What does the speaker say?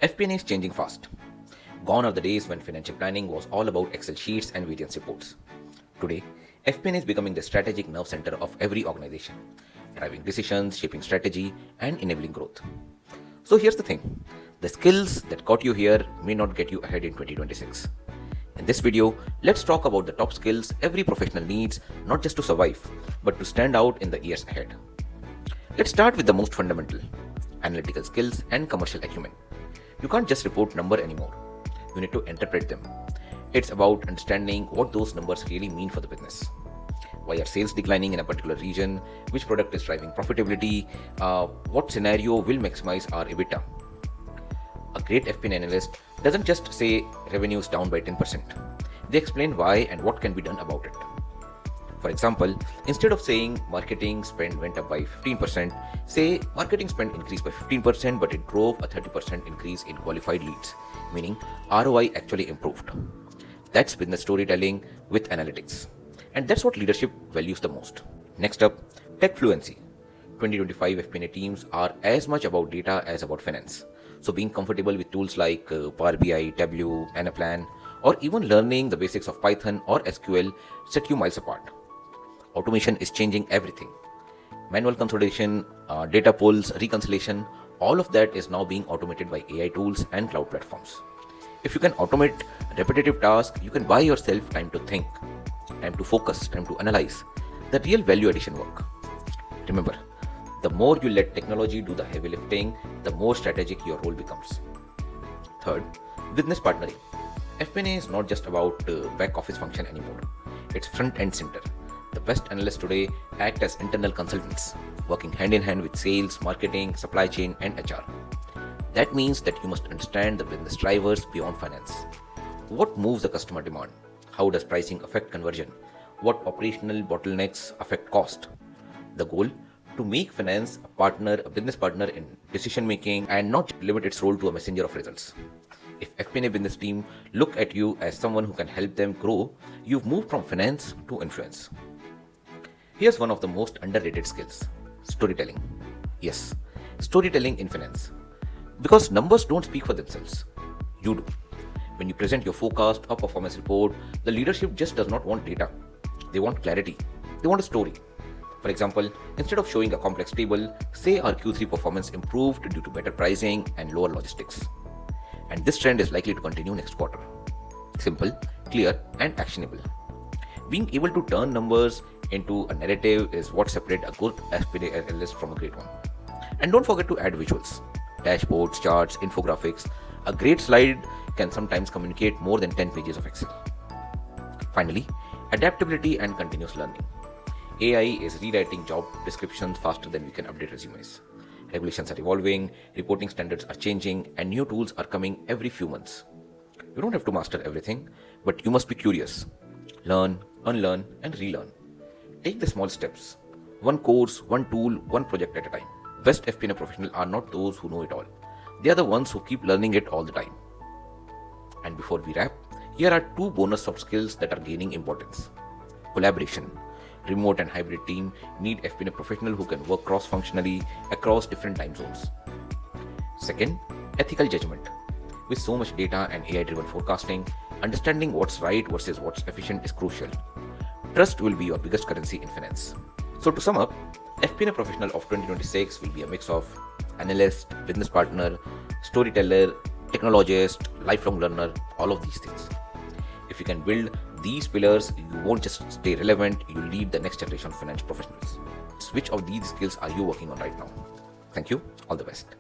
FP&A is changing fast. Gone are the days when financial planning was all about Excel sheets and variance reports. Today, FP&A is becoming the strategic nerve center of every organization, driving decisions, shaping strategy, and enabling growth. So here's the thing. The skills that got you here may not get you ahead in 2026. In this video, let's talk about the top skills every professional needs, not just to survive, but to stand out in the years ahead. Let's start with the most fundamental, analytical skills and commercial acumen. You can't just report number anymore. You need to interpret them. It's about understanding what those numbers really mean for the business. Why are sales declining in a particular region? Which product is driving profitability? What scenario will maximize our EBITDA? A great FP&A analyst doesn't just say revenue is down by 10%. They explain why and what can be done about it. For example, instead of saying marketing spend went up by 15%, say marketing spend increased by 15%, but it drove a 30% increase in qualified leads, meaning ROI actually improved. That's business storytelling with analytics. And that's what leadership values the most. Next up, tech fluency. 2025 FP&A teams are as much about data as about finance. So being comfortable with tools like Power BI, Tableau, Anaplan, or even learning the basics of Python or SQL set you miles apart. Automation is changing everything. Manual consolidation, data pulls, reconciliation, all of that is now being automated by AI tools and cloud platforms. If you can automate repetitive tasks, you can buy yourself time to think, time to focus, time to analyze. The real value addition work. Remember, the more you let technology do the heavy lifting, the more strategic your role becomes. Third, business partnering. FP&A is not just about back office function anymore. It's front and center. The best analysts today act as internal consultants, working hand in hand with sales, marketing, supply chain, and HR. That means that you must understand the business drivers beyond finance. What moves the customer demand? How does pricing affect conversion? What operational bottlenecks affect cost? The goal? To make finance a business partner in decision making and not limit its role to a messenger of results. If FP&A business team look at you as someone who can help them grow, you've moved from finance to influence. Here's one of the most underrated skills, storytelling. Yes, storytelling in finance. Because numbers don't speak for themselves. You do. When you present your forecast or performance report, the leadership just does not want data. They want clarity. They want a story. For example, instead of showing a complex table, say our Q3 performance improved due to better pricing and lower logistics. And this trend is likely to continue next quarter. Simple, clear, and actionable. Being able to turn numbers into a narrative is what separates a good FP&A analyst from a great one. And don't forget to add visuals, dashboards, charts, infographics. A great slide can sometimes communicate more than 10 pages of Excel. Finally, adaptability and continuous learning. AI is rewriting job descriptions faster than we can update resumes. Regulations are evolving, reporting standards are changing, and new tools are coming every few months. You don't have to master everything, but you must be curious. Learn, unlearn, and relearn. Take the small steps. One course, one tool, one project at a time. Best FP&A professionals are not those who know it all. They are the ones who keep learning it all the time. And before we wrap, here are two bonus soft skills that are gaining importance. Collaboration. Remote and hybrid team need FP&A professional who can work cross-functionally across different time zones. Second, ethical judgment. With so much data and AI-driven forecasting, understanding what's right versus what's efficient is crucial. Trust will be your biggest currency in finance. So to sum up, FP&A professional of 2026 will be a mix of analyst, business partner, storyteller, technologist, lifelong learner, all of these things. If you can build these pillars, you won't just stay relevant, you'll lead the next generation of finance professionals. Which of these skills are you working on right now? Thank you. All the best.